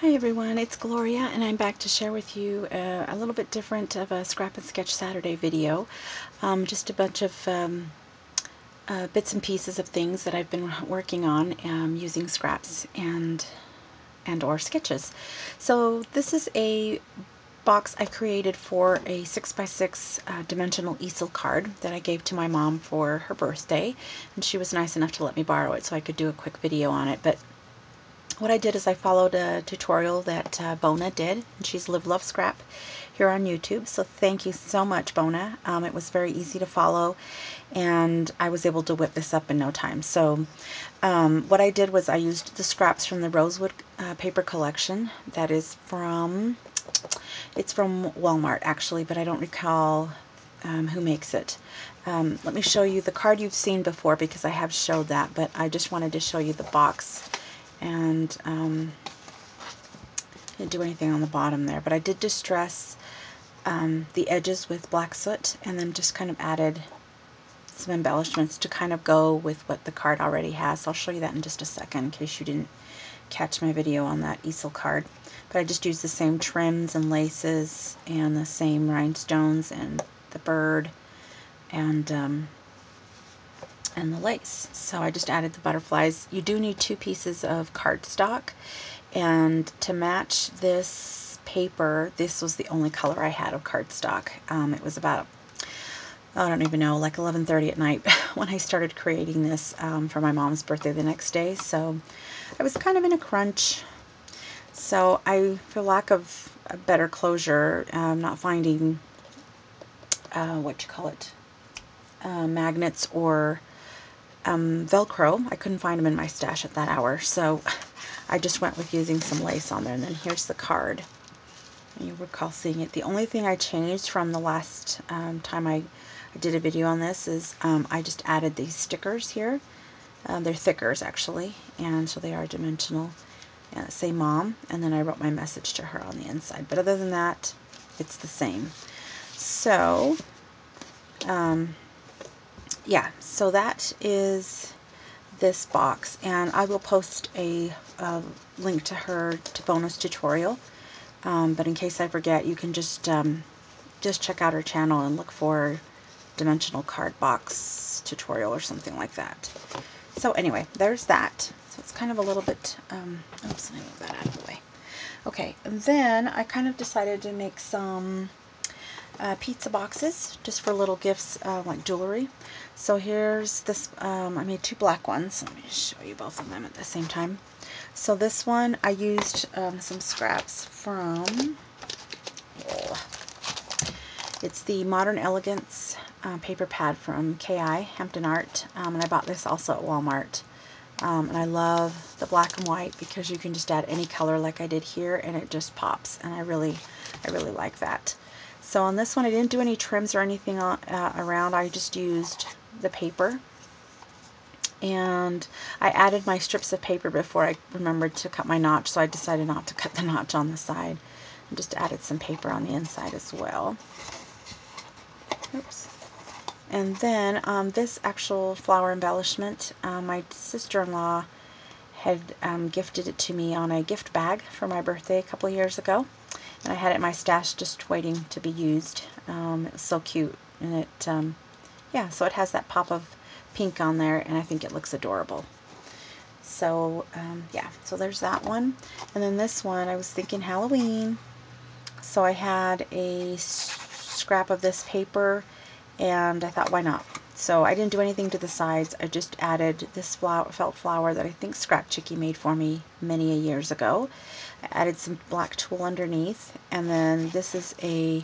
Hi everyone, it's Gloria and I'm back to share with you a little bit different of a Scrap and Sketch Saturday video. Just a bunch of bits and pieces of things that I've been working on using scraps and or sketches. So this is a box I created for a 6x6 dimensional easel card that I gave to my mom for her birthday, and she was nice enough to let me borrow it so I could do a quick video on it. But what I did is I followed a tutorial that Bona did, and she's Live Love Scrap here on YouTube. So thank you so much, Bona. It was very easy to follow, and I was able to whip this up in no time. So what I did was I used the scraps from the Rosewood paper collection. That is from, it's from Walmart actually, but I don't recall who makes it. Let me show you the card you've seen before because I have showed that, but I just wanted to show you the box. And didn't do anything on the bottom there, but I did distress the edges with black soot, and then just kind of added some embellishments to kind of go with what the card already has. So I'll show you that in just a second in case you didn't catch my video on that easel card. But I just used the same trims and laces and the same rhinestones and the bird and the lace. So I just added the butterflies. You do need 2 pieces of cardstock, and to match this paper, this was the only color I had of cardstock. It was about, I don't even know, like 11:30 at night when I started creating this for my mom's birthday the next day, so I was kind of in a crunch. So I, for lack of a better closure, not finding magnets or Velcro. I couldn't find them in my stash at that hour, so I just went with using some lace on there. And then here's the card. You recall seeing it. The only thing I changed from the last time I did a video on this is I just added these stickers here. They're thickers actually, and so they are dimensional. And say Mom, and then I wrote my message to her on the inside. But other than that, it's the same. So yeah, so that is this box, and I will post a link to her Bona's tutorial. But in case I forget, you can just check out her channel and look for dimensional card box tutorial or something like that. So anyway, there's that. So it's kind of a little bit. Oops, let me move that out of the way. Okay, and then I kind of decided to make some pizza boxes just for little gifts like jewelry. So here's this, I made 2 black ones. Let me show you both of them at the same time. So this one I used some scraps from, it's the Modern Elegance paper pad from KI, Hampton Art, and I bought this also at Walmart. And I love the black and white because you can just add any color like I did here and it just pops, and I really like that. So on this one I didn't do any trims or anything around. I just used the paper, and I added my strips of paper before I remembered to cut my notch, so I decided not to cut the notch on the side and just added some paper on the inside as well. Oops. And then this actual flower embellishment, my sister-in-law had gifted it to me on a gift bag for my birthday a couple of years ago, and I had it in my stash just waiting to be used. It was so cute, and it yeah, so it has that pop of pink on there, and I think it looks adorable. So yeah, so there's that one. And then this one, I was thinking Halloween, so I had a scrap of this paper, and I thought, why not? So I didn't do anything to the sides. I just added this felt flower that I think Scrap Chickie made for me many years ago. I added some black tulle underneath, and then this is a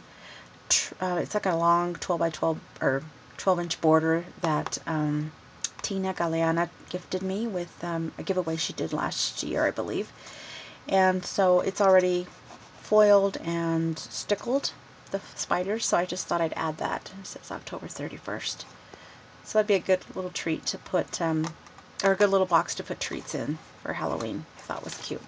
it's like a long 12 by 12 or 12-inch border that Tina Galeana gifted me with a giveaway she did last year, I believe. And so it's already foiled and stickled, the spiders, so I just thought I'd add that. It's October 31st. So that'd be a good little treat to put, or a good little box to put treats in for Halloween. I thought was cute.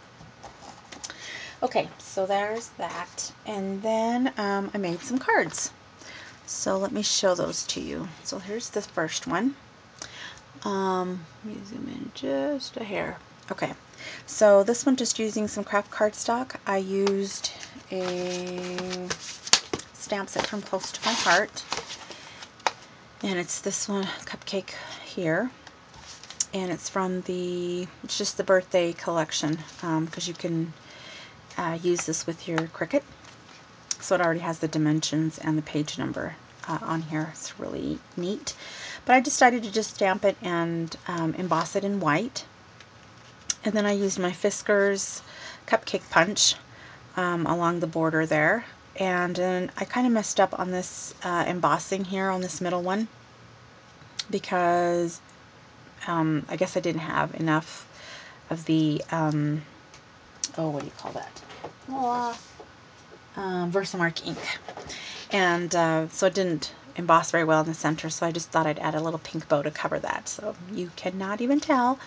Okay, so there's that. And then I made some cards. So let me show those to you. So here's the first one. Let me zoom in just a hair. Okay, so this one, just using some craft cardstock. I used a stamp set from Close to My Heart, and it's this one, Cupcake here, and it's from it's just the birthday collection, because you can use this with your Cricut. So it already has the dimensions and the page number on here. It's really neat. But I decided to just stamp it and emboss it in white. And then I used my Fiskars Cupcake Punch along the border there. And then I kind of messed up on this embossing here on this middle one, because I guess I didn't have enough of the, oh, what do you call that? Versamark ink. And so it didn't emboss very well in the center, so I just thought I'd add a little pink bow to cover that, so you cannot even tell.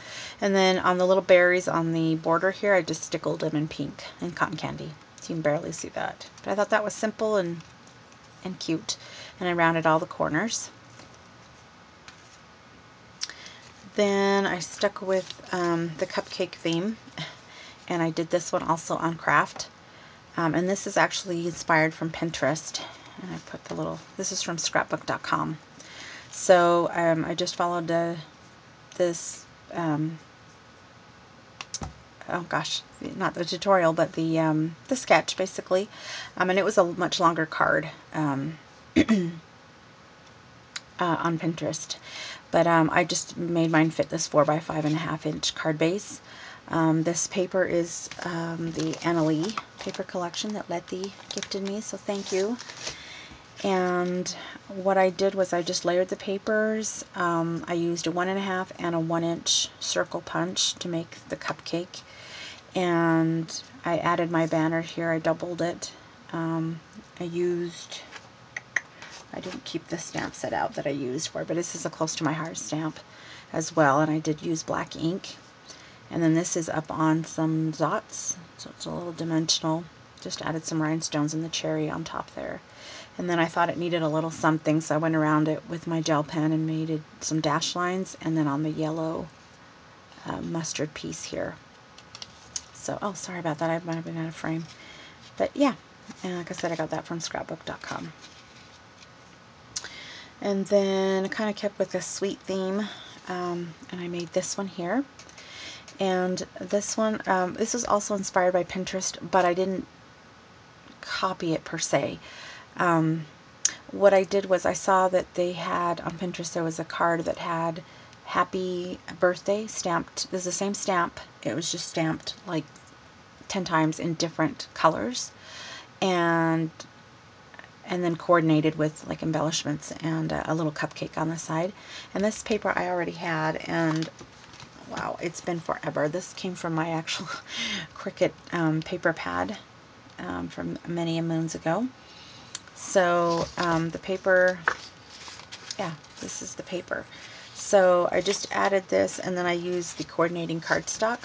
And then on the little berries on the border here, I just stickled them in pink and cotton candy, so you can barely see that. But I thought that was simple and cute, and I rounded all the corners. Then I stuck with the cupcake theme, and I did this one also on craft. And this is actually inspired from Pinterest. And I put the little, this is from scrapbook.com. So I just followed this, oh gosh, not the tutorial, but the sketch basically. And it was a much longer card on Pinterest. But I just made mine fit this 4 by 5.5 inch card base. This paper is the Annalee paper collection that Letty gifted me, so thank you. And what I did was I just layered the papers. I used a 1.5 and a 1 inch circle punch to make the cupcake. And I added my banner here. I doubled it. I didn't keep the stamp set out that I used for it, but this is a Close to My Heart stamp as well, and I did use black ink. And then this is up on some dots, so it's a little dimensional. Just added some rhinestones and the cherry on top there. And then I thought it needed a little something, so I went around it with my gel pen and made it some dash lines, and then on the yellow mustard piece here. So, oh, sorry about that, I might have been out of frame. But yeah, and like I said, I got that from scrapbook.com. And then I kind of kept with a sweet theme, and I made this one here. And this one, this is also inspired by Pinterest, but I didn't copy it per se. What I did was I saw that they had, on Pinterest, there was a card that had Happy Birthday stamped. This is the same stamp. It was just stamped like 10 times in different colors. And then coordinated with like embellishments and a little cupcake on the side. And this paper I already had, and wow, it's been forever. This came from my actual Cricut paper pad from many moons ago. So the paper, yeah, this is the paper. So I just added this, and then I used the coordinating cardstock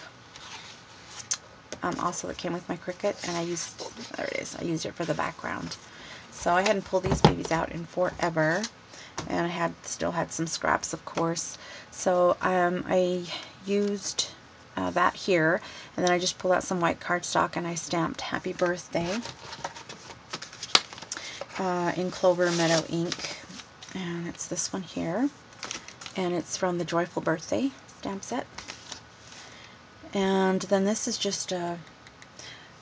also that came with my Cricut, and I used, there it is, I used it for the background. So I hadn't pulled these babies out in forever, and I still had some scraps, of course. So I used that here, and then I just pulled out some white cardstock and I stamped Happy Birthday in Clover Meadow ink, and it's this one here, and it's from the Joyful Birthday stamp set. And then this is just a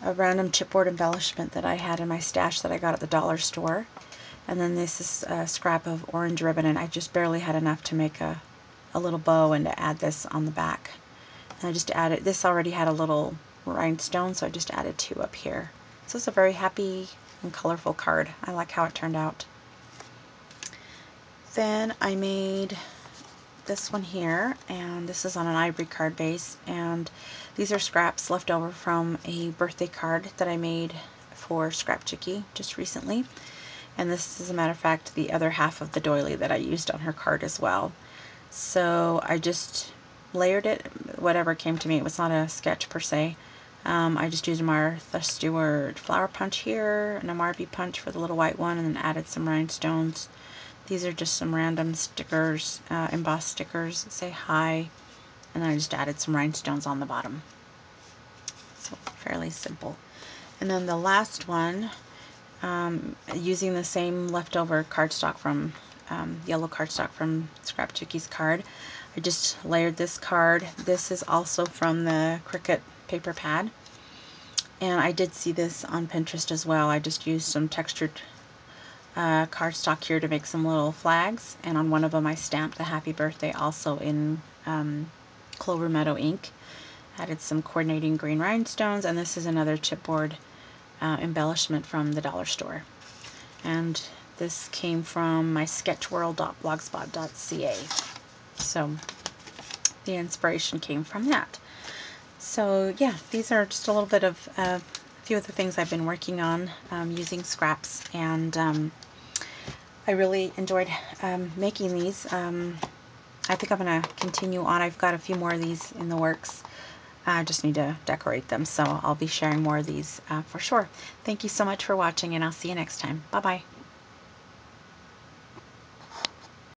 random chipboard embellishment that I had in my stash that I got at the dollar store. And then this is a scrap of orange ribbon, and I just barely had enough to make a little bow and to add this on the back. And I just added, this already had a little rhinestone, so I just added 2 up here. So it's a very happy and colorful card. I like how it turned out. Then I made this one here, and this is on an ivory card base, and these are scraps left over from a birthday card that I made for Scrap Chickie just recently. And this is, as a matter of fact, the other half of the doily that I used on her card as well. So I just layered it, whatever came to me. It was not a sketch per se. I just used a Martha Stewart flower punch here, and a Marby punch for the little white one, and then added some rhinestones. These are just some random stickers, embossed stickers that say hi. and then I just added some rhinestones on the bottom. So fairly simple. And then the last one, using the same leftover cardstock from yellow cardstock from Scrap Chickies card, I just layered this card. This is also from the Cricut paper pad, and I did see this on Pinterest as well. I just used some textured cardstock here to make some little flags, and on one of them I stamped the happy birthday also in Clover Meadow ink. Added some coordinating green rhinestones, and this is another chipboard embellishment from the dollar store. And this came from my sketchworld.blogspot.ca. So the inspiration came from that. So yeah, these are just a little bit of a few of the things I've been working on using scraps, and I really enjoyed making these. I think I'm going to continue on. I've got a few more of these in the works. I just need to decorate them, so I'll be sharing more of these for sure. Thank you so much for watching, and I'll see you next time. Bye-bye.